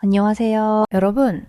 안녕하세요. 여러분,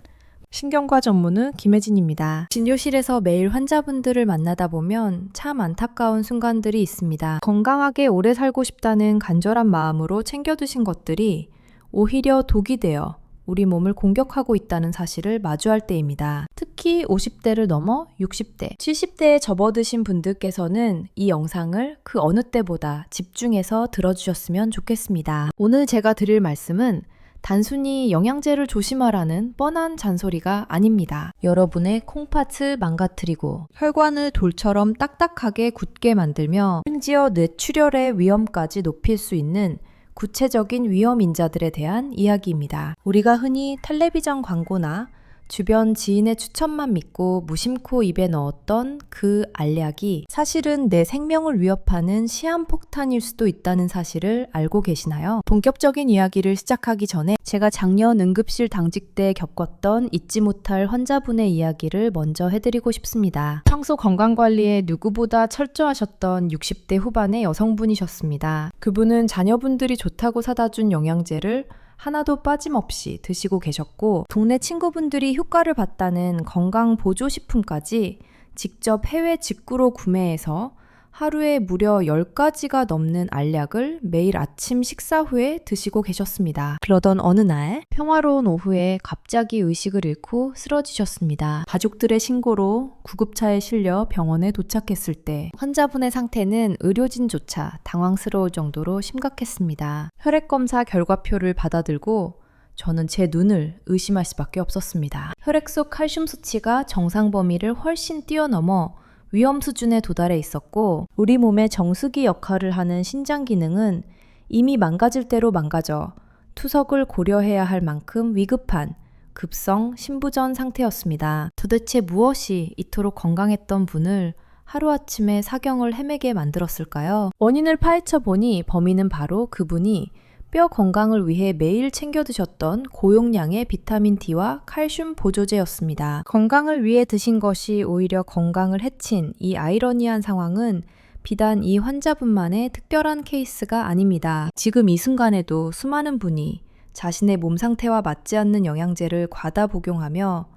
신경과 전문의 김혜진입니다. 진료실에서 매일 환자분들을 만나다 보면 참 안타까운 순간들이 있습니다. 건강하게 오래 살고 싶다는 간절한 마음으로 챙겨두신 것들이 오히려 독이 되어 우리 몸을 공격하고 있다는 사실을 마주할 때입니다. 특히 50대를 넘어 60대, 70대에 접어드신 분들께서는 이 영상을 그 어느 때보다 집중해서 들어주셨으면 좋겠습니다. 오늘 제가 드릴 말씀은 단순히 영양제를 조심하라는 뻔한 잔소리가 아닙니다. 여러분의 콩팥을 망가뜨리고 혈관을 돌처럼 딱딱하게 굳게 만들며 심지어 뇌출혈의 위험까지 높일 수 있는 구체적인 위험 인자들에 대한 이야기입니다. 우리가 흔히 텔레비전 광고나 주변 지인의 추천만 믿고 무심코 입에 넣었던 그 알약이 사실은 내 생명을 위협하는 시한폭탄일 수도 있다는 사실을 알고 계시나요? 본격적인 이야기를 시작하기 전에 제가 작년 응급실 당직 때 겪었던 잊지 못할 환자분의 이야기를 먼저 해드리고 싶습니다. 평소 건강관리에 누구보다 철저하셨던 60대 후반의 여성분이셨습니다. 그분은 자녀분들이 좋다고 사다 준 영양제를 하나도 빠짐없이 드시고 계셨고 동네 친구분들이 효과를 봤다는 건강보조식품까지 직접 해외 직구로 구매해서 하루에 무려 10가지가 넘는 알약을 매일 아침 식사 후에 드시고 계셨습니다. 그러던 어느 날 평화로운 오후에 갑자기 의식을 잃고 쓰러지셨습니다. 가족들의 신고로 구급차에 실려 병원에 도착했을 때 환자분의 상태는 의료진조차 당황스러울 정도로 심각했습니다. 혈액검사 결과표를 받아들고 저는 제 눈을 의심할 수밖에 없었습니다. 혈액 속 칼슘 수치가 정상 범위를 훨씬 뛰어넘어 위험 수준에 도달해 있었고 우리 몸의 정수기 역할을 하는 신장 기능은 이미 망가질 대로 망가져 투석을 고려해야 할 만큼 위급한 급성 신부전 상태였습니다. 도대체 무엇이 이토록 건강했던 분을 하루아침에 사경을 헤매게 만들었을까요? 원인을 파헤쳐 보니 범인은 바로 그분이 뼈 건강을 위해 매일 챙겨 드셨던 고용량의 비타민 D와 칼슘 보조제였습니다. 건강을 위해 드신 것이 오히려 건강을 해친 이 아이러니한 상황은 비단 이 환자분만의 특별한 케이스가 아닙니다. 지금 이 순간에도 수많은 분이 자신의 몸 상태와 맞지 않는 영양제를 과다 복용하며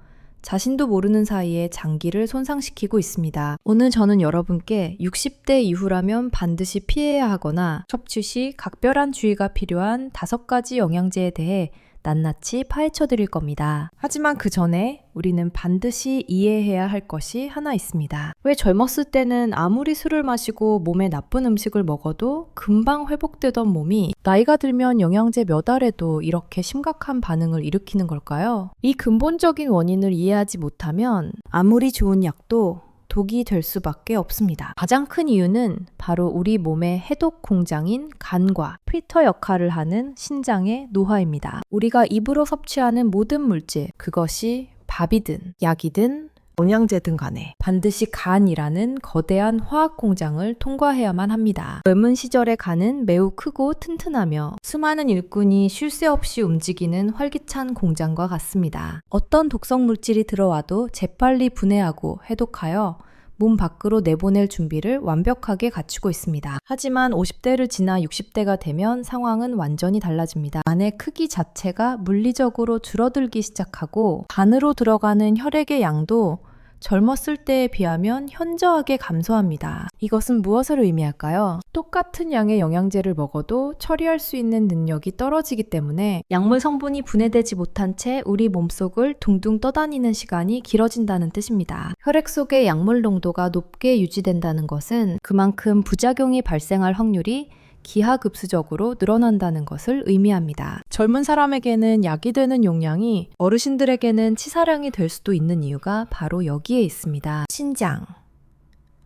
자신도 모르는 사이에 장기를 손상시키고 있습니다. 오늘 저는 여러분께 60대 이후라면 반드시 피해야 하거나 섭취 시 각별한 주의가 필요한 5가지 영양제에 대해 낱낱이 파헤쳐 드릴 겁니다. 하지만 그 전에 우리는 반드시 이해해야 할 것이 하나 있습니다. 왜 젊었을 때는 아무리 술을 마시고 몸에 나쁜 음식을 먹어도 금방 회복되던 몸이 나이가 들면 영양제 몇 알에도 이렇게 심각한 반응을 일으키는 걸까요? 이 근본적인 원인을 이해하지 못하면 아무리 좋은 약도 독이 될 수밖에 없습니다. 가장 큰 이유는 바로 우리 몸의 해독 공장인 간과 필터 역할을 하는 신장의 노화입니다. 우리가 입으로 섭취하는 모든 물질, 그것이 밥이든 약이든 영양제든 간에 반드시 간이라는 거대한 화학 공장을 통과해야만 합니다. 젊은 시절의 간은 매우 크고 튼튼하며 수많은 일꾼이 쉴 새 없이 움직이는 활기찬 공장과 같습니다. 어떤 독성 물질이 들어와도 재빨리 분해하고 해독하여 몸 밖으로 내보낼 준비를 완벽하게 갖추고 있습니다. 하지만 50대를 지나 60대가 되면 상황은 완전히 달라집니다. 간의 크기 자체가 물리적으로 줄어들기 시작하고 간으로 들어가는 혈액의 양도 젊었을 때에 비하면 현저하게 감소합니다. 이것은 무엇을 의미할까요? 똑같은 양의 영양제를 먹어도 처리할 수 있는 능력이 떨어지기 때문에 약물 성분이 분해되지 못한 채 우리 몸속을 둥둥 떠다니는 시간이 길어진다는 뜻입니다. 혈액 속의 약물 농도가 높게 유지된다는 것은 그만큼 부작용이 발생할 확률이 기하급수적으로 늘어난다는 것을 의미합니다. 젊은 사람에게는 약이 되는 용량이 어르신들에게는 치사량이 될 수도 있는 이유가 바로 여기에 있습니다. 신장,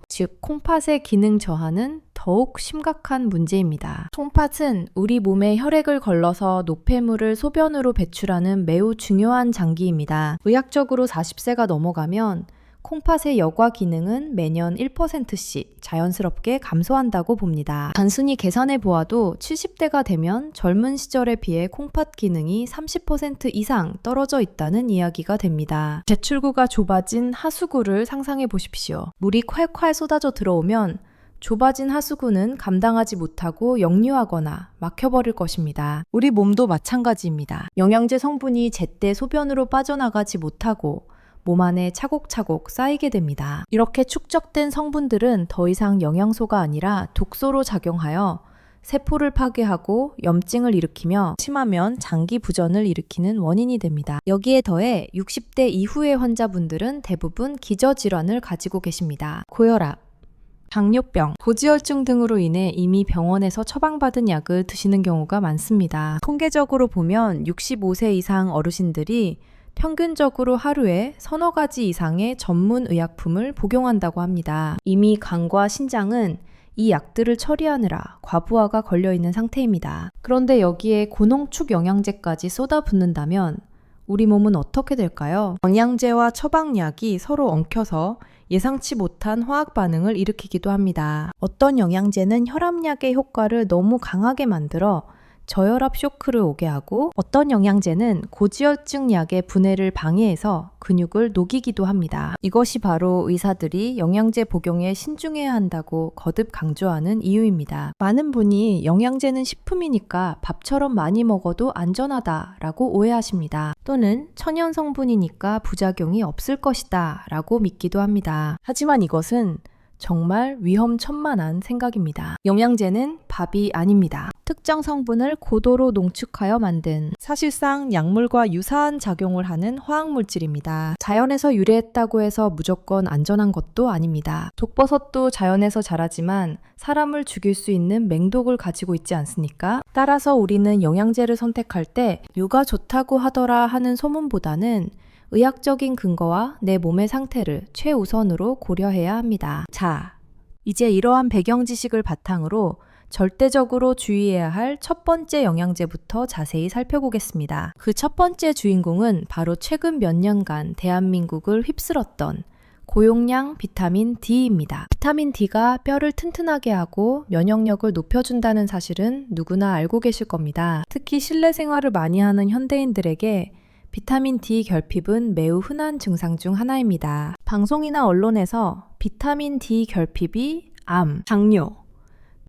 즉 콩팥의 기능 저하는 더욱 심각한 문제입니다. 콩팥은 우리 몸에 혈액을 걸러서 노폐물을 소변으로 배출하는 매우 중요한 장기입니다. 의학적으로 40세가 넘어가면 콩팥의 여과 기능은 매년 1%씩 자연스럽게 감소한다고 봅니다. 단순히 계산해 보아도 70대가 되면 젊은 시절에 비해 콩팥 기능이 30% 이상 떨어져 있다는 이야기가 됩니다. 제출구가 좁아진 하수구를 상상해 보십시오. 물이 콸콸 쏟아져 들어오면 좁아진 하수구는 감당하지 못하고 역류하거나 막혀버릴 것입니다. 우리 몸도 마찬가지입니다. 영양제 성분이 제때 소변으로 빠져나가지 못하고 몸 안에 차곡차곡 쌓이게 됩니다. 이렇게 축적된 성분들은 더 이상 영양소가 아니라 독소로 작용하여 세포를 파괴하고 염증을 일으키며 심하면 장기 부전을 일으키는 원인이 됩니다. 여기에 더해 60대 이후의 환자분들은 대부분 기저질환을 가지고 계십니다. 고혈압, 당뇨병, 고지혈증 등으로 인해 이미 병원에서 처방받은 약을 드시는 경우가 많습니다. 통계적으로 보면 65세 이상 어르신들이 평균적으로 하루에 서너 가지 이상의 전문 의약품을 복용한다고 합니다. 이미 간과 신장은 이 약들을 처리하느라 과부하가 걸려있는 상태입니다. 그런데 여기에 고농축 영양제까지 쏟아붓는다면 우리 몸은 어떻게 될까요? 영양제와 처방약이 서로 엉켜서 예상치 못한 화학 반응을 일으키기도 합니다. 어떤 영양제는 혈압약의 효과를 너무 강하게 만들어 저혈압 쇼크를 오게 하고 어떤 영양제는 고지혈증 약의 분해를 방해해서 근육을 녹이기도 합니다. 이것이 바로 의사들이 영양제 복용에 신중해야 한다고 거듭 강조하는 이유입니다. 많은 분이 영양제는 식품이니까 밥처럼 많이 먹어도 안전하다라고 오해하십니다. 또는 천연 성분이니까 부작용이 없을 것이다 라고 믿기도 합니다. 하지만 이것은 정말 위험천만한 생각입니다. 영양제는 밥이 아닙니다. 특정 성분을 고도로 농축하여 만든 사실상 약물과 유사한 작용을 하는 화학물질입니다. 자연에서 유래했다고 해서 무조건 안전한 것도 아닙니다. 독버섯도 자연에서 자라지만 사람을 죽일 수 있는 맹독을 가지고 있지 않습니까? 따라서 우리는 영양제를 선택할 때 뇌가 좋다고 하더라 하는 소문보다는 의학적인 근거와 내 몸의 상태를 최우선으로 고려해야 합니다. 자, 이제 이러한 배경 지식을 바탕으로 절대적으로 주의해야 할 첫 번째 영양제부터 자세히 살펴보겠습니다. 그 첫 번째 주인공은 바로 최근 몇 년간 대한민국을 휩쓸었던 고용량 비타민 D입니다. 비타민 D가 뼈를 튼튼하게 하고 면역력을 높여준다는 사실은 누구나 알고 계실 겁니다. 특히 실내 생활을 많이 하는 현대인들에게 비타민 D 결핍은 매우 흔한 증상 중 하나입니다. 방송이나 언론에서 비타민 D 결핍이 암, 당뇨,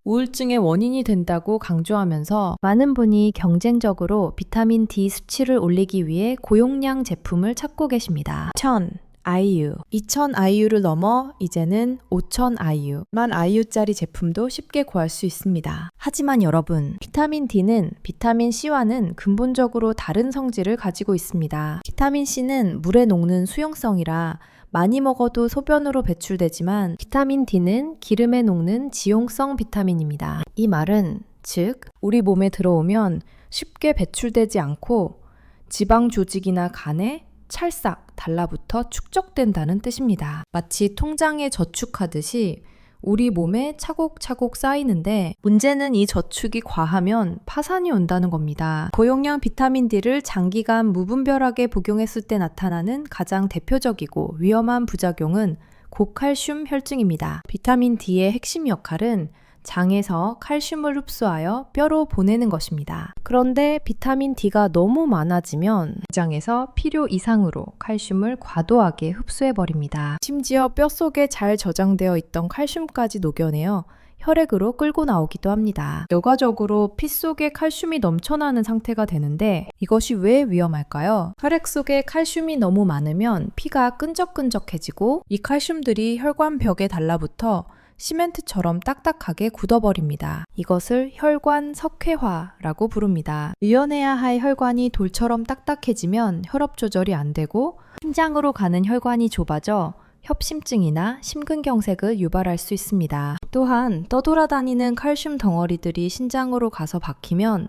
우울증의 원인이 된다고 강조하면서 많은 분이 경쟁적으로 비타민 D 수치를 올리기 위해 고용량 제품을 찾고 계십니다. 1000 IU, 2000 IU를 넘어 이제는 5000 IU, 1만 IU짜리 제품도 쉽게 구할 수 있습니다. 하지만 여러분, 비타민 D는 비타민 C와는 근본적으로 다른 성질을 가지고 있습니다. 비타민 C는 물에 녹는 수용성이라 많이 먹어도 소변으로 배출되지만 비타민 D는 기름에 녹는 지용성 비타민입니다. 이 말은 즉 우리 몸에 들어오면 쉽게 배출되지 않고 지방 조직이나 간에 찰싹 달라붙어 축적된다는 뜻입니다. 마치 통장에 저축하듯이 우리 몸에 차곡차곡 쌓이는데 문제는 이 저축이 과하면 파산이 온다는 겁니다. 고용량 비타민 D를 장기간 무분별하게 복용했을 때 나타나는 가장 대표적이고 위험한 부작용은 고칼슘 혈증입니다. 비타민 D의 핵심 역할은 장에서 칼슘을 흡수하여 뼈로 보내는 것입니다. 그런데 비타민 D가 너무 많아지면 장에서 필요 이상으로 칼슘을 과도하게 흡수해버립니다. 심지어 뼈 속에 잘 저장되어 있던 칼슘까지 녹여내어 혈액으로 끌고 나오기도 합니다. 결과적으로 피 속에 칼슘이 넘쳐나는 상태가 되는데 이것이 왜 위험할까요? 혈액 속에 칼슘이 너무 많으면 피가 끈적끈적해지고 이 칼슘들이 혈관 벽에 달라붙어 시멘트처럼 딱딱하게 굳어버립니다. 이것을 혈관 석회화라고 부릅니다. 유연해야 할 혈관이 돌처럼 딱딱해지면 혈압 조절이 안 되고 심장으로 가는 혈관이 좁아져 협심증이나 심근경색을 유발할 수 있습니다. 또한 떠돌아다니는 칼슘 덩어리들이 신장으로 가서 박히면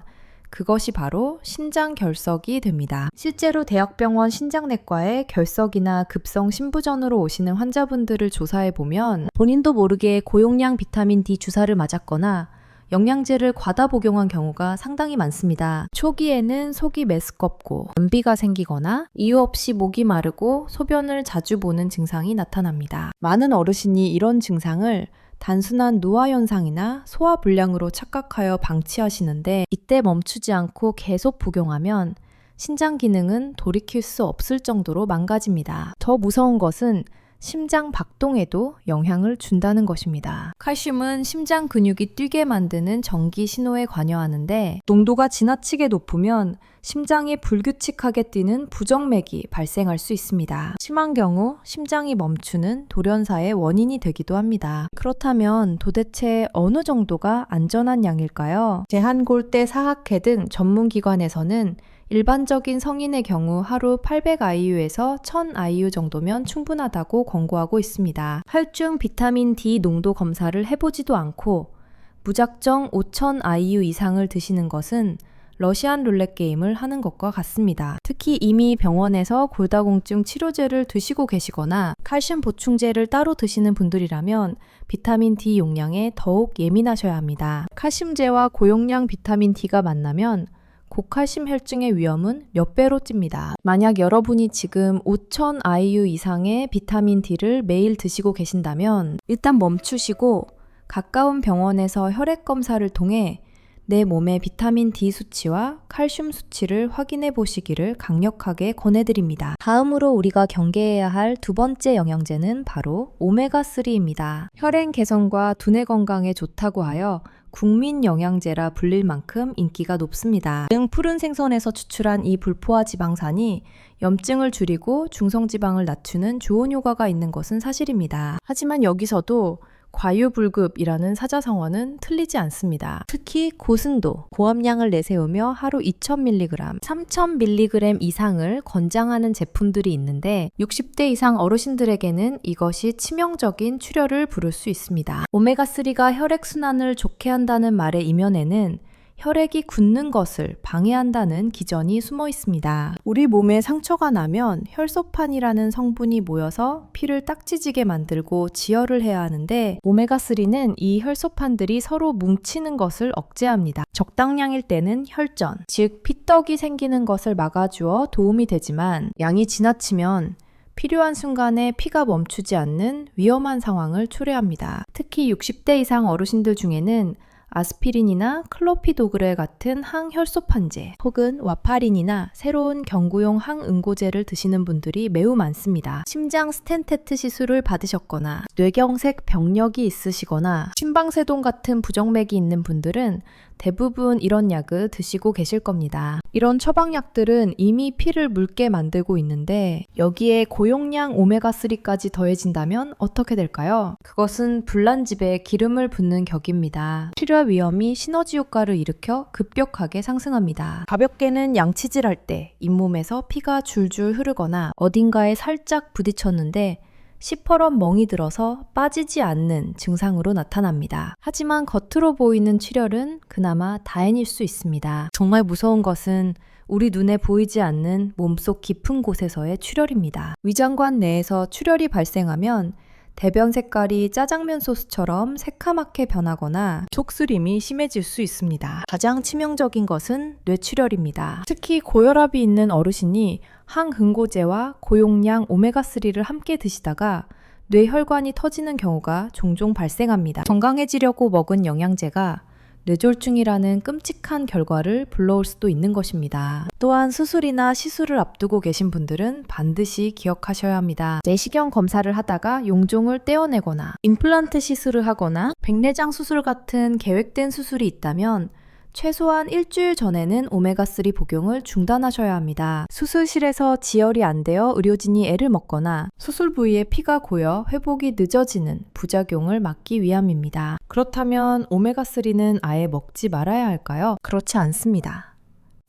그것이 바로 신장결석이 됩니다. 실제로 대학병원 신장내과에 결석이나 급성 심부전으로 오시는 환자분들을 조사해보면 본인도 모르게 고용량 비타민 D 주사를 맞았거나 영양제를 과다 복용한 경우가 상당히 많습니다. 초기에는 속이 메스껍고 변비가 생기거나 이유 없이 목이 마르고 소변을 자주 보는 증상이 나타납니다. 많은 어르신이 이런 증상을 단순한 노화현상이나 소화불량으로 착각하여 방치하시는데 이때 멈추지 않고 계속 복용하면 신장 기능은 돌이킬 수 없을 정도로 망가집니다. 더 무서운 것은 심장 박동에도 영향을 준다는 것입니다. 칼슘은 심장 근육이 뛰게 만드는 전기 신호에 관여하는데 농도가 지나치게 높으면 심장이 불규칙하게 뛰는 부정맥이 발생할 수 있습니다. 심한 경우 심장이 멈추는 돌연사의 원인이 되기도 합니다. 그렇다면 도대체 어느 정도가 안전한 양일까요? 제한골대 사학회 등 전문기관에서는 일반적인 성인의 경우 하루 800IU에서 1000IU 정도면 충분하다고 권고하고 있습니다. 혈중 비타민 D 농도 검사를 해보지도 않고 무작정 5000IU 이상을 드시는 것은 러시안 룰렛 게임을 하는 것과 같습니다. 특히 이미 병원에서 골다공증 치료제를 드시고 계시거나 칼슘 보충제를 따로 드시는 분들이라면 비타민 D 용량에 더욱 예민하셔야 합니다. 칼슘제와 고용량 비타민 D가 만나면 고칼슘 혈증의 위험은 몇 배로 찝니다. 만약 여러분이 지금 5000IU 이상의 비타민 D를 매일 드시고 계신다면 일단 멈추시고 가까운 병원에서 혈액 검사를 통해 내 몸의 비타민 D 수치와 칼슘 수치를 확인해 보시기를 강력하게 권해드립니다. 다음으로 우리가 경계해야 할 두 번째 영양제는 바로 오메가3입니다. 혈행 개선과 두뇌 건강에 좋다고 하여 국민 영양제라 불릴 만큼 인기가 높습니다. 등 푸른 생선에서 추출한 이 불포화 지방산이 염증을 줄이고 중성지방을 낮추는 좋은 효과가 있는 것은 사실입니다. 하지만 여기서도 과유불급이라는 사자성어는 틀리지 않습니다. 특히 고순도, 고함량을 내세우며 하루 2000mg, 3000mg 이상을 권장하는 제품들이 있는데 60대 이상 어르신들에게는 이것이 치명적인 출혈을 부를 수 있습니다. 오메가3가 혈액순환을 좋게 한다는 말의 이면에는 혈액이 굳는 것을 방해한다는 기전이 숨어 있습니다. 우리 몸에 상처가 나면 혈소판이라는 성분이 모여서 피를 딱지지게 만들고 지혈을 해야 하는데 오메가3는 이 혈소판들이 서로 뭉치는 것을 억제합니다. 적당량일 때는 혈전, 즉 피떡이 생기는 것을 막아주어 도움이 되지만 양이 지나치면 필요한 순간에 피가 멈추지 않는 위험한 상황을 초래합니다. 특히 60대 이상 어르신들 중에는 아스피린이나 클로피도그렐 같은 항혈소판제 혹은 와파린이나 새로운 경구용 항응고제를 드시는 분들이 매우 많습니다. 심장 스텐테트 시술을 받으셨거나 뇌경색 병력이 있으시거나 심방세동 같은 부정맥이 있는 분들은 대부분 이런 약을 드시고 계실 겁니다. 이런 처방약들은 이미 피를 묽게 만들고 있는데 여기에 고용량 오메가3까지 더해진다면 어떻게 될까요? 그것은 불난집에 기름을 붓는 격입니다. 출혈 위험이 시너지 효과를 일으켜 급격하게 상승합니다. 가볍게는 양치질할 때 잇몸에서 피가 줄줄 흐르거나 어딘가에 살짝 부딪혔는데 시퍼런 멍이 들어서 빠지지 않는 증상으로 나타납니다. 하지만 겉으로 보이는 출혈은 그나마 다행일 수 있습니다. 정말 무서운 것은 우리 눈에 보이지 않는 몸속 깊은 곳에서의 출혈입니다. 위장관 내에서 출혈이 발생하면 대변 색깔이 짜장면 소스처럼 새카맣게 변하거나 속쓰림이 심해질 수 있습니다. 가장 치명적인 것은 뇌출혈입니다. 특히 고혈압이 있는 어르신이 항응고제와 고용량 오메가3를 함께 드시다가 뇌혈관이 터지는 경우가 종종 발생합니다. 건강해지려고 먹은 영양제가 뇌졸중이라는 끔찍한 결과를 불러올 수도 있는 것입니다. 또한 수술이나 시술을 앞두고 계신 분들은 반드시 기억하셔야 합니다. 내시경 검사를 하다가 용종을 떼어내거나 임플란트 시술을 하거나 백내장 수술 같은 계획된 수술이 있다면 최소한 일주일 전에는 오메가3 복용을 중단하셔야 합니다. 수술실에서 지혈이 안 되어 의료진이 애를 먹거나 수술 부위에 피가 고여 회복이 늦어지는 부작용을 막기 위함입니다. 그렇다면 오메가3는 아예 먹지 말아야 할까요? 그렇지 않습니다.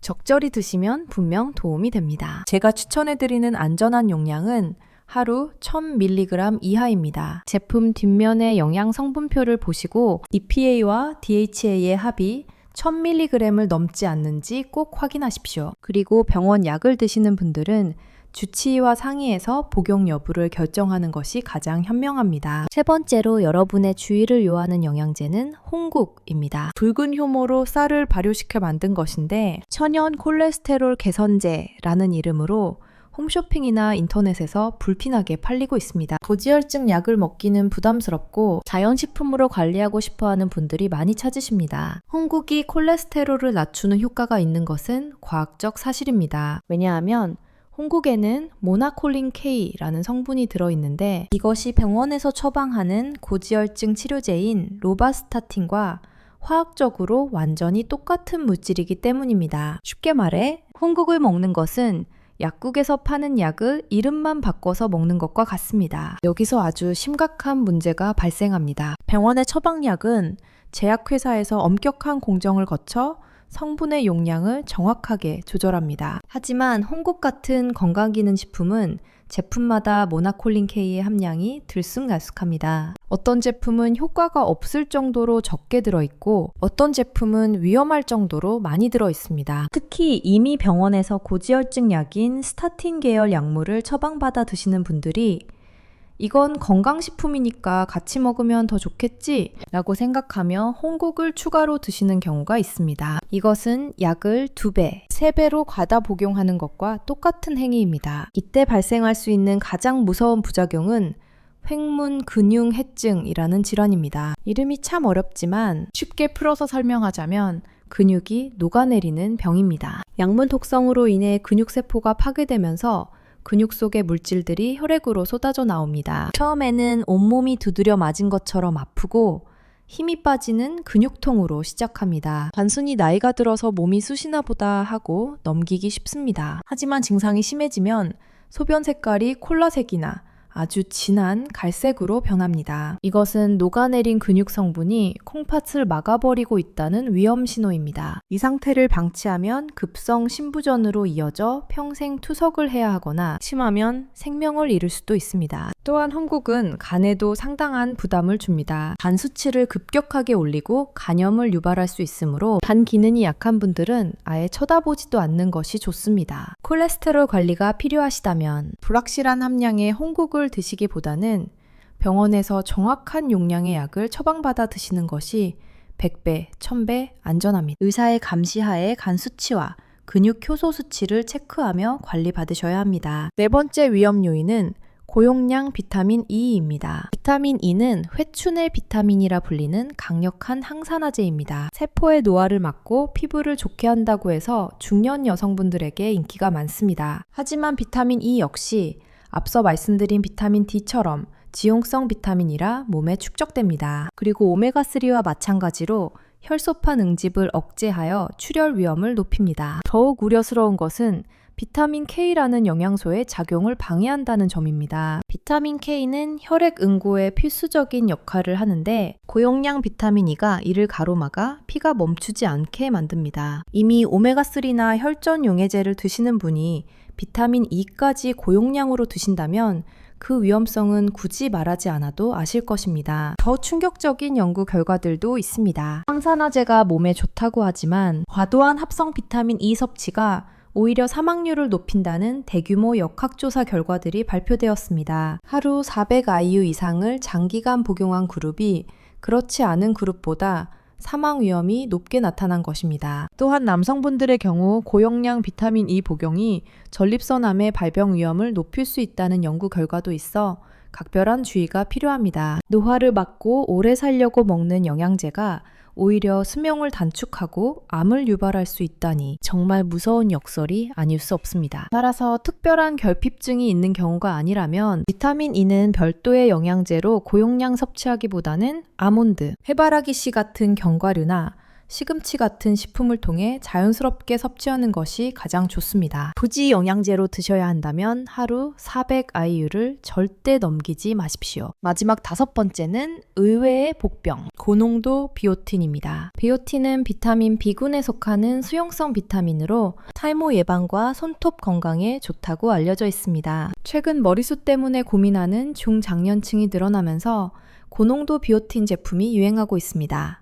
적절히 드시면 분명 도움이 됩니다. 제가 추천해드리는 안전한 용량은 하루 1000mg 이하입니다. 제품 뒷면의 영양 성분표를 보시고 EPA와 DHA의 합이 1000mg을 넘지 않는지 꼭 확인하십시오. 그리고 병원 약을 드시는 분들은 주치의와 상의해서 복용 여부를 결정하는 것이 가장 현명합니다. 세 번째로 여러분의 주의를 요하는 영양제는 홍국입니다. 붉은 효모로 쌀을 발효시켜 만든 것인데 천연 콜레스테롤 개선제라는 이름으로 홈쇼핑이나 인터넷에서 불티나게 팔리고 있습니다. 고지혈증 약을 먹기는 부담스럽고 자연식품으로 관리하고 싶어하는 분들이 많이 찾으십니다. 홍국이 콜레스테롤을 낮추는 효과가 있는 것은 과학적 사실입니다. 왜냐하면 홍국에는 모나콜린 K라는 성분이 들어있는데 이것이 병원에서 처방하는 고지혈증 치료제인 로바스타틴과 화학적으로 완전히 똑같은 물질이기 때문입니다. 쉽게 말해 홍국을 먹는 것은 약국에서 파는 약을 이름만 바꿔서 먹는 것과 같습니다. 여기서 아주 심각한 문제가 발생합니다. 병원의 처방약은 제약회사에서 엄격한 공정을 거쳐 성분의 용량을 정확하게 조절합니다. 하지만 홍국 같은 건강기능식품은 제품마다 모나콜린 K의 함량이 들쑥날쑥합니다. 어떤 제품은 효과가 없을 정도로 적게 들어있고 어떤 제품은 위험할 정도로 많이 들어있습니다. 특히 이미 병원에서 고지혈증 약인 스타틴 계열 약물을 처방받아 드시는 분들이 이건 건강식품이니까 같이 먹으면 더 좋겠지? 라고 생각하며 홍국을 추가로 드시는 경우가 있습니다. 이것은 약을 2배, 3배로 과다 복용하는 것과 똑같은 행위입니다. 이때 발생할 수 있는 가장 무서운 부작용은 횡문근융해증이라는 질환입니다. 이름이 참 어렵지만 쉽게 풀어서 설명하자면 근육이 녹아내리는 병입니다. 약물 독성으로 인해 근육세포가 파괴되면서 근육 속의 물질들이 혈액으로 쏟아져 나옵니다. 처음에는 온몸이 두드려 맞은 것처럼 아프고 힘이 빠지는 근육통으로 시작합니다. 단순히 나이가 들어서 몸이 쑤시나 보다 하고 넘기기 쉽습니다. 하지만 증상이 심해지면 소변 색깔이 콜라색이나 아주 진한 갈색으로 변합니다. 이것은 녹아내린 근육 성분이 콩팥을 막아버리고 있다는 위험 신호입니다. 이 상태를 방치하면 급성 심부전으로 이어져 평생 투석을 해야 하거나 심하면 생명을 잃을 수도 있습니다. 또한 홍국은 간에도 상당한 부담을 줍니다. 간 수치를 급격하게 올리고 간염을 유발할 수 있으므로 간 기능이 약한 분들은 아예 쳐다보지도 않는 것이 좋습니다. 콜레스테롤 관리가 필요하시다면 불확실한 함량의 홍국을 드시기보다는 병원에서 정확한 용량의 약을 처방받아 드시는 것이 100배, 1000배 안전합니다. 의사의 감시하에 간 수치와 근육 효소 수치를 체크하며 관리받으셔야 합니다. 네 번째 위험 요인은 고용량 비타민 E입니다. 비타민 E는 회춘의 비타민이라 불리는 강력한 항산화제입니다. 세포의 노화를 막고 피부를 좋게 한다고 해서 중년 여성분들에게 인기가 많습니다. 하지만 비타민 E 역시 앞서 말씀드린 비타민 D처럼 지용성 비타민이라 몸에 축적됩니다. 그리고 오메가3와 마찬가지로 혈소판 응집을 억제하여 출혈 위험을 높입니다. 더욱 우려스러운 것은 비타민 K라는 영양소의 작용을 방해한다는 점입니다. 비타민 K는 혈액 응고에 필수적인 역할을 하는데 고용량 비타민 E가 이를 가로막아 피가 멈추지 않게 만듭니다. 이미 오메가3나 혈전 용해제를 드시는 분이 비타민 E까지 고용량으로 드신다면 그 위험성은 굳이 말하지 않아도 아실 것입니다. 더 충격적인 연구 결과들도 있습니다. 항산화제가 몸에 좋다고 하지만 과도한 합성 비타민 E 섭취가 오히려 사망률을 높인다는 대규모 역학조사 결과들이 발표되었습니다. 하루 400IU 이상을 장기간 복용한 그룹이 그렇지 않은 그룹보다 사망 위험이 높게 나타난 것입니다. 또한 남성분들의 경우 고용량 비타민 E 복용이 전립선암의 발병 위험을 높일 수 있다는 연구 결과도 있어 각별한 주의가 필요합니다. 노화를 막고 오래 살려고 먹는 영양제가 오히려 수명을 단축하고 암을 유발할 수 있다니 정말 무서운 역설이 아닐 수 없습니다. 따라서 특별한 결핍증이 있는 경우가 아니라면 비타민 E는 별도의 영양제로 고용량 섭취하기보다는 아몬드, 해바라기 씨 같은 견과류나 시금치 같은 식품을 통해 자연스럽게 섭취하는 것이 가장 좋습니다. 굳이 영양제로 드셔야 한다면 하루 400IU를 절대 넘기지 마십시오. 마지막 5번째는 의외의 복병, 고농도 비오틴입니다. 비오틴은 비타민 B군에 속하는 수용성 비타민으로 탈모 예방과 손톱 건강에 좋다고 알려져 있습니다. 최근 머리숱 때문에 고민하는 중장년층이 늘어나면서 고농도 비오틴 제품이 유행하고 있습니다.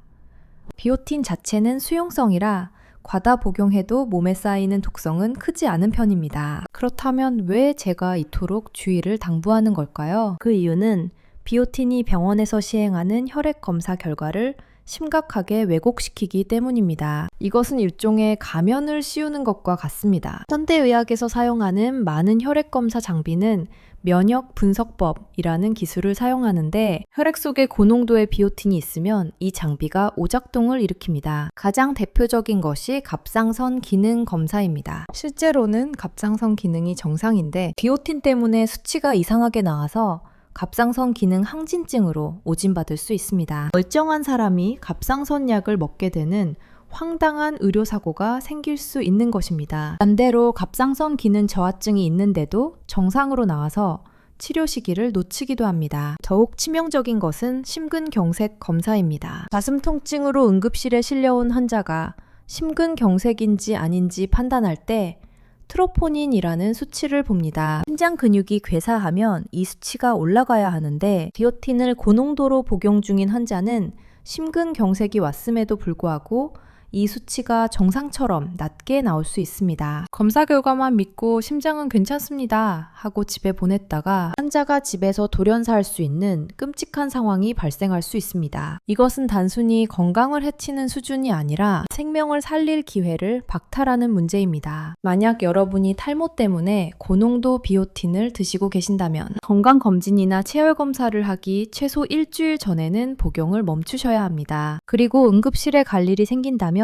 비오틴 자체는 수용성이라 과다 복용해도 몸에 쌓이는 독성은 크지 않은 편입니다. 그렇다면 왜 제가 이토록 주의를 당부하는 걸까요? 그 이유는 비오틴이 병원에서 시행하는 혈액 검사 결과를 심각하게 왜곡시키기 때문입니다. 이것은 일종의 가면을 씌우는 것과 같습니다. 현대의학에서 사용하는 많은 혈액검사 장비는 면역 분석법이라는 기술을 사용하는데 혈액 속에 고농도의 비오틴이 있으면 이 장비가 오작동을 일으킵니다. 가장 대표적인 것이 갑상선 기능 검사입니다. 실제로는 갑상선 기능이 정상인데 비오틴 때문에 수치가 이상하게 나와서 갑상선 기능 항진증으로 오진받을 수 있습니다. 멀쩡한 사람이 갑상선 약을 먹게 되는 황당한 의료사고가 생길 수 있는 것입니다. 반대로 갑상선 기능 저하증이 있는데도 정상으로 나와서 치료 시기를 놓치기도 합니다. 더욱 치명적인 것은 심근경색 검사입니다. 가슴 통증으로 응급실에 실려온 환자가 심근경색인지 아닌지 판단할 때 트로포닌이라는 수치를 봅니다. 심장 근육이 괴사하면 이 수치가 올라가야 하는데 비오틴을 고농도로 복용 중인 환자는 심근경색이 왔음에도 불구하고 이 수치가 정상처럼 낮게 나올 수 있습니다. 검사 결과만 믿고 심장은 괜찮습니다 하고 집에 보냈다가 환자가 집에서 돌연사할 수 있는 끔찍한 상황이 발생할 수 있습니다. 이것은 단순히 건강을 해치는 수준이 아니라 생명을 살릴 기회를 박탈하는 문제입니다. 만약 여러분이 탈모 때문에 고농도 비오틴을 드시고 계신다면 건강검진이나 체열검사를 하기 최소 일주일 전에는 복용을 멈추셔야 합니다. 그리고 응급실에 갈 일이 생긴다면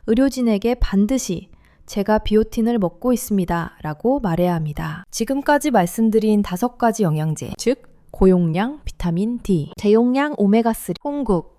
의료진에게 반드시 제가 비오틴을 먹고 있습니다 라고 말해야 합니다. 지금까지 말씀드린 5가지 영양제, 즉 고용량 비타민 D, 대용량 오메가3, 홍국,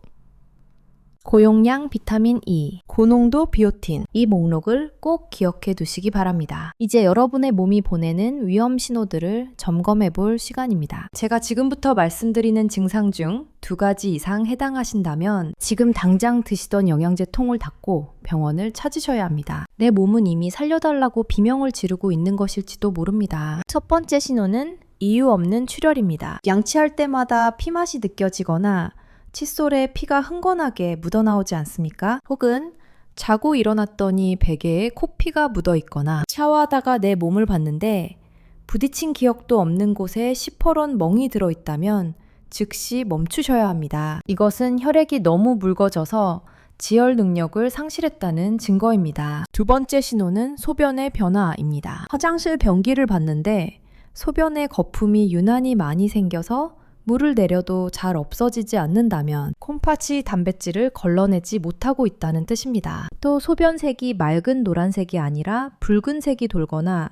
고용량 비타민 E, 고농도 비오틴, 이 목록을 꼭 기억해 두시기 바랍니다. 이제 여러분의 몸이 보내는 위험 신호들을 점검해 볼 시간입니다. 제가 지금부터 말씀드리는 증상 중 2가지 이상 해당하신다면 지금 당장 드시던 영양제 통을 닫고 병원을 찾으셔야 합니다. 내 몸은 이미 살려달라고 비명을 지르고 있는 것일지도 모릅니다. 첫 번째 신호는 이유 없는 출혈입니다. 양치할 때마다 피맛이 느껴지거나 칫솔에 피가 흥건하게 묻어나오지 않습니까? 혹은 자고 일어났더니 베개에 코피가 묻어 있거나 샤워하다가 내 몸을 봤는데 부딪힌 기억도 없는 곳에 시퍼런 멍이 들어 있다면 즉시 멈추셔야 합니다. 이것은 혈액이 너무 묽어져서 지혈 능력을 상실했다는 증거입니다. 2번째 신호는 소변의 변화입니다. 화장실 변기를 봤는데 소변에 거품이 유난히 많이 생겨서 물을 내려도 잘 없어지지 않는다면 콩팥이 단백질을 걸러내지 못하고 있다는 뜻입니다. 또 소변색이 맑은 노란색이 아니라 붉은색이 돌거나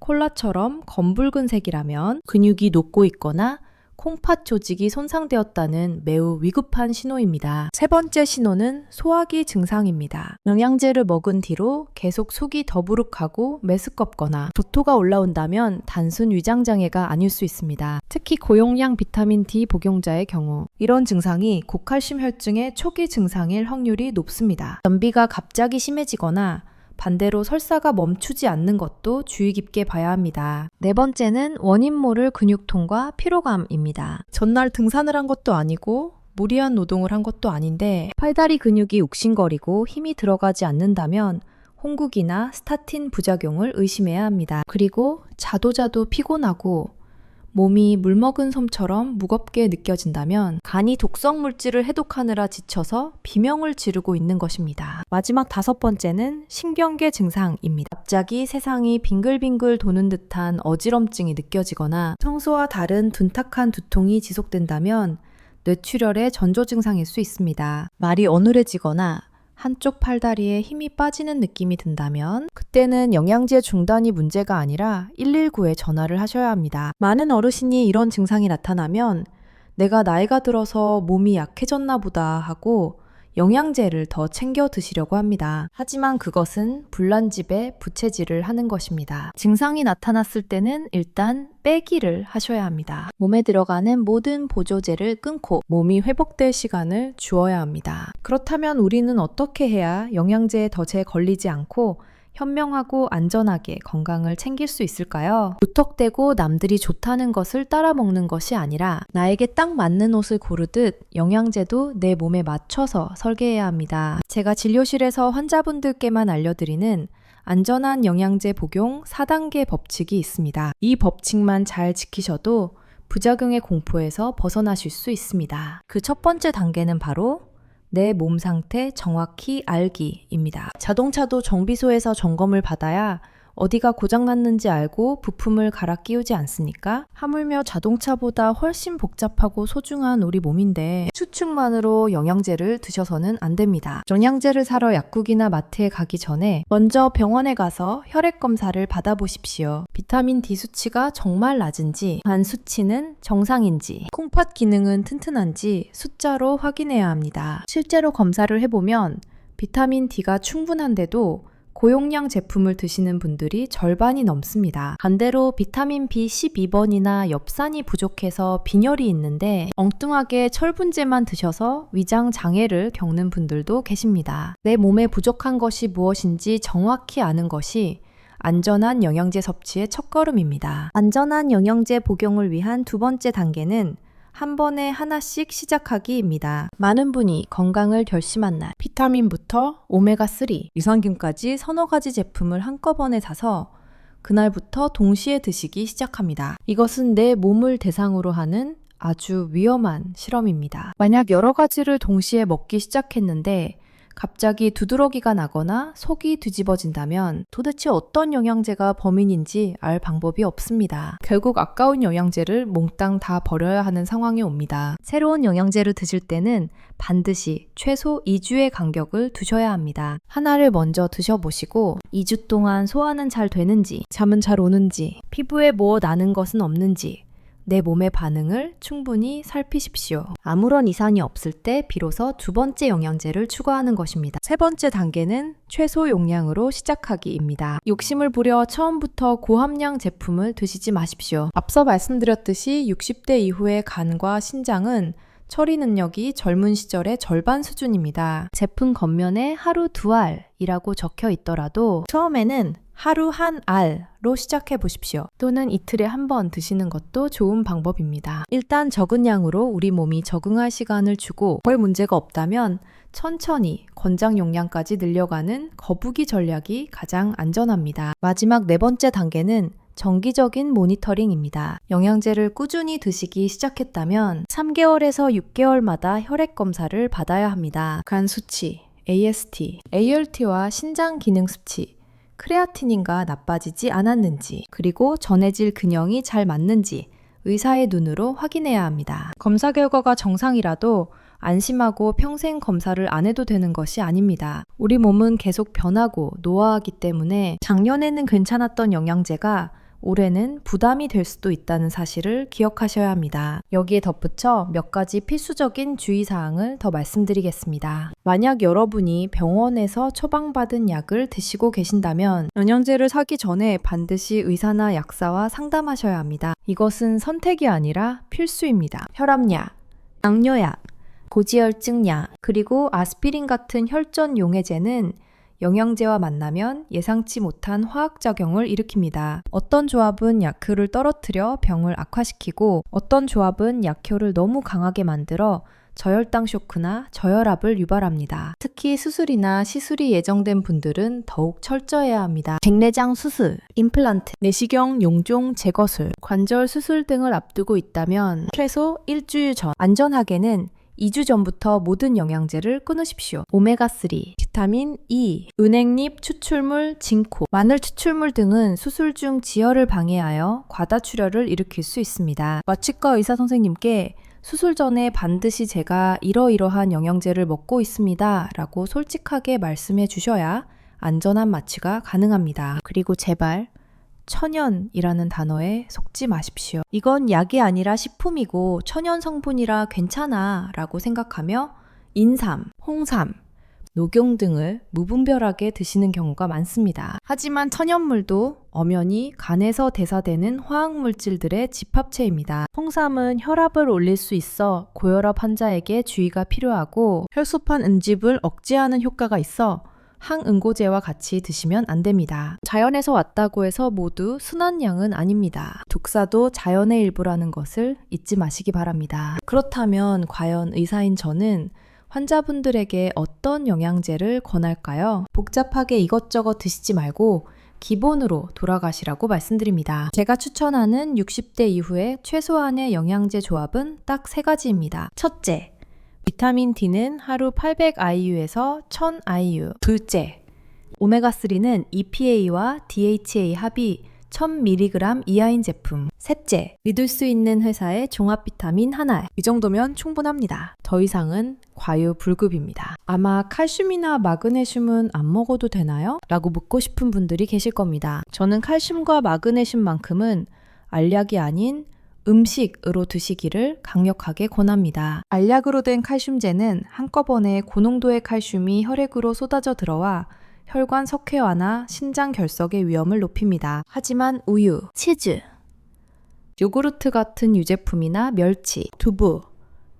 콜라처럼 검붉은색이라면 근육이 녹고 있거나 콩팥 조직이 손상되었다는 매우 위급한 신호입니다. 3번째 신호는 소화기 증상입니다. 영양제를 먹은 뒤로 계속 속이 더부룩하고 메스껍거나 도토가 올라온다면 단순 위장장애가 아닐 수 있습니다. 특히 고용량 비타민 D 복용자의 경우 이런 증상이 고칼슘 혈증의 초기 증상일 확률이 높습니다. 변비가 갑자기 심해지거나 반대로 설사가 멈추지 않는 것도 주의 깊게 봐야 합니다. 4번째는 원인 모를 근육통과 피로감입니다. 전날 등산을 한 것도 아니고 무리한 노동을 한 것도 아닌데 팔다리 근육이 욱신거리고 힘이 들어가지 않는다면 홍국이나 스타틴 부작용을 의심해야 합니다. 그리고 자도 피곤하고 몸이 물먹은 솜처럼 무겁게 느껴진다면 간이 독성 물질을 해독하느라 지쳐서 비명을 지르고 있는 것입니다. 마지막 5번째는 신경계 증상입니다. 갑자기 세상이 빙글빙글 도는 듯한 어지럼증이 느껴지거나 평소와 다른 둔탁한 두통이 지속된다면 뇌출혈의 전조 증상일 수 있습니다. 말이 어눌해지거나 한쪽 팔다리에 힘이 빠지는 느낌이 든다면 그때는 영양제 중단이 문제가 아니라 119에 전화를 하셔야 합니다. 많은 어르신이 이런 증상이 나타나면 내가 나이가 들어서 몸이 약해졌나 보다 하고 영양제를 더 챙겨 드시려고 합니다. 하지만 그것은 불난집에 부채질을 하는 것입니다. 증상이 나타났을 때는 일단 빼기를 하셔야 합니다. 몸에 들어가는 모든 보조제를 끊고 몸이 회복될 시간을 주어야 합니다. 그렇다면 우리는 어떻게 해야 영양제에 덫에 걸리지 않고 현명하고 안전하게 건강을 챙길 수 있을까요? 무턱대고 남들이 좋다는 것을 따라 먹는 것이 아니라 나에게 딱 맞는 옷을 고르듯 영양제도 내 몸에 맞춰서 설계해야 합니다. 제가 진료실에서 환자분들께만 알려드리는 안전한 영양제 복용 4단계 법칙이 있습니다. 이 법칙만 잘 지키셔도 부작용의 공포에서 벗어나실 수 있습니다. 그 첫 번째 단계는 바로 내 몸 상태 정확히 알기입니다. 자동차도 정비소에서 점검을 받아야 어디가 고장났는지 알고 부품을 갈아 끼우지 않습니까? 하물며 자동차보다 훨씬 복잡하고 소중한 우리 몸인데 추측만으로 영양제를 드셔서는 안 됩니다. 영양제를 사러 약국이나 마트에 가기 전에 먼저 병원에 가서 혈액 검사를 받아보십시오. 비타민 D 수치가 정말 낮은지, 간 수치는 정상인지, 콩팥 기능은 튼튼한지 숫자로 확인해야 합니다. 실제로 검사를 해보면 비타민 D가 충분한데도 고용량 제품을 드시는 분들이 절반이 넘습니다. 반대로 비타민 B12번이나 엽산이 부족해서 빈혈이 있는데 엉뚱하게 철분제만 드셔서 위장 장애를 겪는 분들도 계십니다. 내 몸에 부족한 것이 무엇인지 정확히 아는 것이 안전한 영양제 섭취의 첫걸음입니다. 안전한 영양제 복용을 위한 두 번째 단계는 한 번에 하나씩 시작하기입니다. 많은 분이 건강을 결심한 날, 비타민부터 오메가3, 유산균까지 서너 가지 제품을 한꺼번에 사서 그날부터 동시에 드시기 시작합니다. 이것은 내 몸을 대상으로 하는 아주 위험한 실험입니다. 만약 여러 가지를 동시에 먹기 시작했는데 갑자기 두드러기가 나거나 속이 뒤집어진다면 도대체 어떤 영양제가 범인인지 알 방법이 없습니다. 결국 아까운 영양제를 몽땅 다 버려야 하는 상황이 옵니다. 새로운 영양제를 드실 때는 반드시 최소 2주의 간격을 두셔야 합니다. 하나를 먼저 드셔보시고 2주 동안 소화는 잘 되는지, 잠은 잘 오는지, 피부에 뭐 나는 것은 없는지 내 몸의 반응을 충분히 살피십시오. 아무런 이상이 없을 때 비로소 두 번째 영양제를 추가하는 것입니다. 세 번째 단계는 최소 용량으로 시작하기입니다. 욕심을 부려 처음부터 고함량 제품을 드시지 마십시오. 앞서 말씀드렸듯이 60대 이후의 간과 신장은 처리 능력이 젊은 시절의 절반 수준입니다. 제품 겉면에 하루 2알이라고 적혀 있더라도 처음에는 하루 1알로 시작해 보십시오. 또는 이틀에 한 번 드시는 것도 좋은 방법입니다. 일단 적은 양으로 우리 몸이 적응할 시간을 주고 별 문제가 없다면 천천히 권장 용량까지 늘려가는 거북이 전략이 가장 안전합니다. 마지막 네 번째 단계는 정기적인 모니터링입니다. 영양제를 꾸준히 드시기 시작했다면 3개월에서 6개월마다 혈액 검사를 받아야 합니다. 간 수치, AST, ALT와 신장 기능 수치, 크레아티닌가 나빠지지 않았는지, 그리고 전해질 균형이 잘 맞는지 의사의 눈으로 확인해야 합니다. 검사 결과가 정상이라도 안심하고 평생 검사를 안 해도 되는 것이 아닙니다. 우리 몸은 계속 변하고 노화하기 때문에 작년에는 괜찮았던 영양제가 올해는 부담이 될 수도 있다는 사실을 기억하셔야 합니다. 여기에 덧붙여 몇 가지 필수적인 주의사항을 더 말씀드리겠습니다. 만약 여러분이 병원에서 처방받은 약을 드시고 계신다면 영양제를 사기 전에 반드시 의사나 약사와 상담하셔야 합니다. 이것은 선택이 아니라 필수입니다. 혈압약, 당뇨약, 고지혈증약, 그리고 아스피린 같은 혈전 용해제는 영양제와 만나면 예상치 못한 화학작용을 일으킵니다. 어떤 조합은 약효를 떨어뜨려 병을 악화시키고 어떤 조합은 약효를 너무 강하게 만들어 저혈당 쇼크나 저혈압을 유발합니다. 특히 수술이나 시술이 예정된 분들은 더욱 철저해야 합니다. 백내장 수술, 임플란트, 내시경 용종 제거술, 관절 수술 등을 앞두고 있다면 최소 일주일 전, 안전하게는 2주 전부터 모든 영양제를 끊으십시오. 오메가3, 비타민 E, 은행잎 추출물 징코, 마늘 추출물 등은 수술 중 지혈을 방해하여 과다출혈을 일으킬 수 있습니다. 마취과 의사 선생님께 수술 전에 반드시 제가 이러이러한 영양제를 먹고 있습니다 라고 솔직하게 말씀해 주셔야 안전한 마취가 가능합니다. 그리고 제발 천연이라는 단어에 속지 마십시오. 이건 약이 아니라 식품이고 천연 성분이라 괜찮아 라고 생각하며 인삼, 홍삼, 녹용 등을 무분별하게 드시는 경우가 많습니다. 하지만 천연물도 엄연히 간에서 대사되는 화학물질들의 집합체입니다. 홍삼은 혈압을 올릴 수 있어 고혈압 환자에게 주의가 필요하고 혈소판 응집을 억제하는 효과가 있어 항응고제와 같이 드시면 안 됩니다. 자연에서 왔다고 해서 모두 순한 양은 아닙니다. 독사도 자연의 일부라는 것을 잊지 마시기 바랍니다. 그렇다면 과연 의사인 저는 환자분들에게 어떤 영양제를 권할까요? 복잡하게 이것저것 드시지 말고 기본으로 돌아가시라고 말씀드립니다. 제가 추천하는 60대 이후의 최소한의 영양제 조합은 딱 3가지입니다. 첫째, 비타민 D는 하루 800IU에서 1000IU. 둘째, 오메가3는 EPA와 DHA 합이 1000mg 이하인 제품. 셋째, 믿을 수 있는 회사의 종합 비타민 하나. 이 정도면 충분합니다. 더 이상은 과유불급입니다. 아마 칼슘이나 마그네슘은 안 먹어도 되나요? 라고 묻고 싶은 분들이 계실 겁니다. 저는 칼슘과 마그네슘만큼은 알약이 아닌 음식으로 드시기를 강력하게 권합니다. 알약으로 된 칼슘제는 한꺼번에 고농도의 칼슘이 혈액으로 쏟아져 들어와 혈관 석회화나 신장 결석의 위험을 높입니다. 하지만 우유, 치즈, 요구르트 같은 유제품이나 멸치, 두부,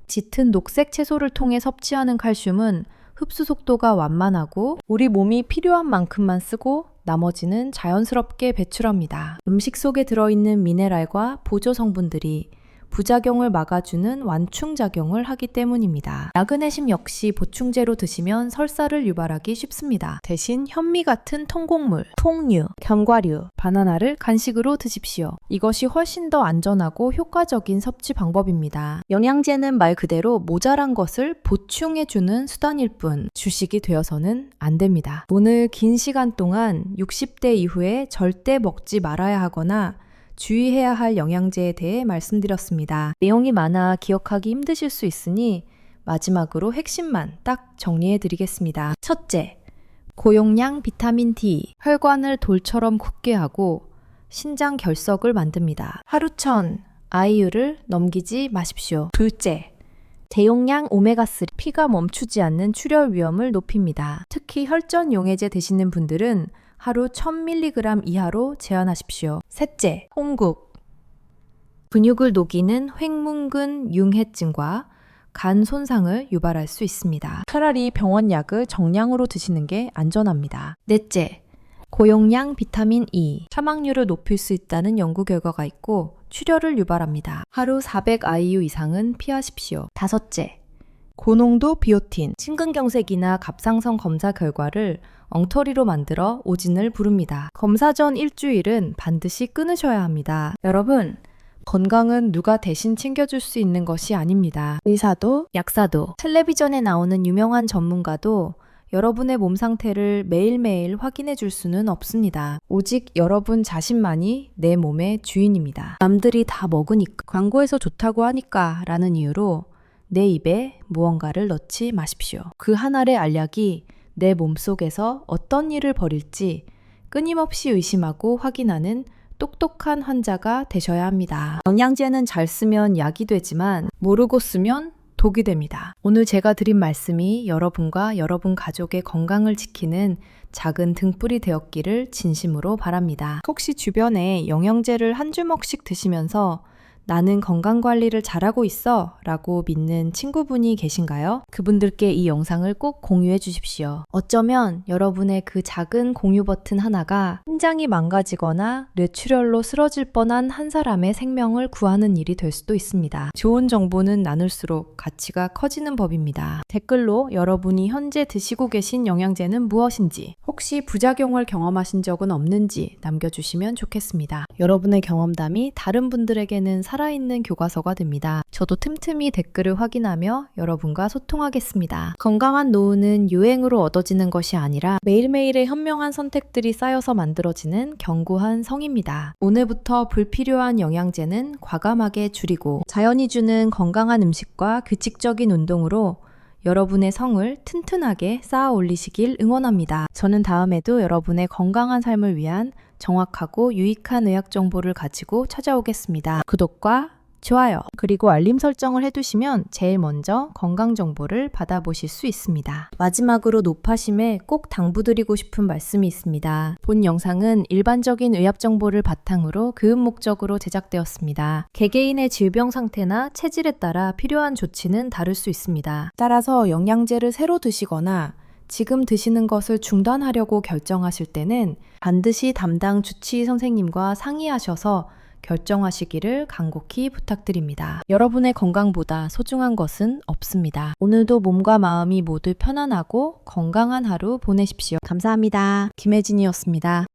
짙은 녹색 채소를 통해 섭취하는 칼슘은 흡수 속도가 완만하고 우리 몸이 필요한 만큼만 쓰고 나머지는 자연스럽게 배출합니다. 음식 속에 들어있는 미네랄과 보조 성분들이 부작용을 막아주는 완충작용을 하기 때문입니다. 마그네슘 역시 보충제로 드시면 설사를 유발하기 쉽습니다. 대신 현미 같은 통곡물, 통류, 견과류, 바나나를 간식으로 드십시오. 이것이 훨씬 더 안전하고 효과적인 섭취 방법입니다. 영양제는 말 그대로 모자란 것을 보충해주는 수단일 뿐 주식이 되어서는 안 됩니다. 오늘 긴 시간 동안 60대 이후에 절대 먹지 말아야 하거나 주의해야 할 영양제에 대해 말씀드렸습니다. 내용이 많아 기억하기 힘드실 수 있으니 마지막으로 핵심만 딱 정리해 드리겠습니다. 첫째, 고용량 비타민 D, 혈관을 돌처럼 굳게 하고 신장 결석을 만듭니다. 하루 1000IU를 넘기지 마십시오. 둘째, 대용량 오메가3, 피가 멈추지 않는 출혈 위험을 높입니다. 특히 혈전 용해제 드시는 분들은 하루 1000mg 이하로 제한하십시오. 셋째, 홍국. 근육을 녹이는 횡문근 융해증과 간 손상을 유발할 수 있습니다. 차라리 병원 약을 정량으로 드시는 게 안전합니다. 넷째, 고용량 비타민 E. 사망률을 높일 수 있다는 연구 결과가 있고 출혈을 유발합니다. 하루 400IU 이상은 피하십시오. 다섯째, 고농도 비오틴. 심근경색이나 갑상선 검사 결과를 엉터리로 만들어 오진을 부릅니다. 검사 전 일주일은 반드시 끊으셔야 합니다. 여러분, 건강은 누가 대신 챙겨줄 수 있는 것이 아닙니다. 의사도, 약사도, 텔레비전에 나오는 유명한 전문가도 여러분의 몸 상태를 매일매일 확인해 줄 수는 없습니다. 오직 여러분 자신만이 내 몸의 주인입니다. 남들이 다 먹으니까, 광고에서 좋다고 하니까 라는 이유로 내 입에 무언가를 넣지 마십시오. 그 한 알의 알약이 내 몸속에서 어떤 일을 벌일지 끊임없이 의심하고 확인하는 똑똑한 환자가 되셔야 합니다. 영양제는 잘 쓰면 약이 되지만 모르고 쓰면 독이 됩니다. 오늘 제가 드린 말씀이 여러분과 여러분 가족의 건강을 지키는 작은 등불이 되었기를 진심으로 바랍니다. 혹시 주변에 영양제를 한 주먹씩 드시면서 나는 건강관리를 잘하고 있어 라고 믿는 친구분이 계신가요? 그분들께 이 영상을 꼭 공유해 주십시오. 어쩌면 여러분의 그 작은 공유 버튼 하나가 심장이 망가지거나 뇌출혈로 쓰러질 뻔한 한 사람의 생명을 구하는 일이 될 수도 있습니다. 좋은 정보는 나눌수록 가치가 커지는 법입니다. 댓글로 여러분이 현재 드시고 계신 영양제는 무엇인지, 혹시 부작용을 경험하신 적은 없는지 남겨주시면 좋겠습니다. 여러분의 경험담이 다른 분들에게는 살아있는 교과서가 됩니다. 저도 틈틈이 댓글을 확인하며 여러분과 소통하겠습니다. 건강한 노후는 유행으로 얻어지는 것이 아니라 매일매일의 현명한 선택들이 쌓여서 만들어지는 견고한 성입니다. 오늘부터 불필요한 영양제는 과감하게 줄이고 자연이 주는 건강한 음식과 규칙적인 운동으로 여러분의 성을 튼튼하게 쌓아 올리시길 응원합니다. 저는 다음에도 여러분의 건강한 삶을 위한 정확하고 유익한 의학 정보를 가지고 찾아오겠습니다. 구독과 좋아요, 그리고 알림 설정을 해두시면 제일 먼저 건강 정보를 받아보실 수 있습니다. 마지막으로 노파심에 꼭 당부드리고 싶은 말씀이 있습니다. 본 영상은 일반적인 의학 정보를 바탕으로 교육 목적으로 제작되었습니다. 개개인의 질병 상태나 체질에 따라 필요한 조치는 다를 수 있습니다. 따라서 영양제를 새로 드시거나 지금 드시는 것을 중단하려고 결정하실 때는 반드시 담당 주치의 선생님과 상의하셔서 결정하시기를 간곡히 부탁드립니다. 여러분의 건강보다 소중한 것은 없습니다. 오늘도 몸과 마음이 모두 편안하고 건강한 하루 보내십시오. 감사합니다. 김혜진이었습니다.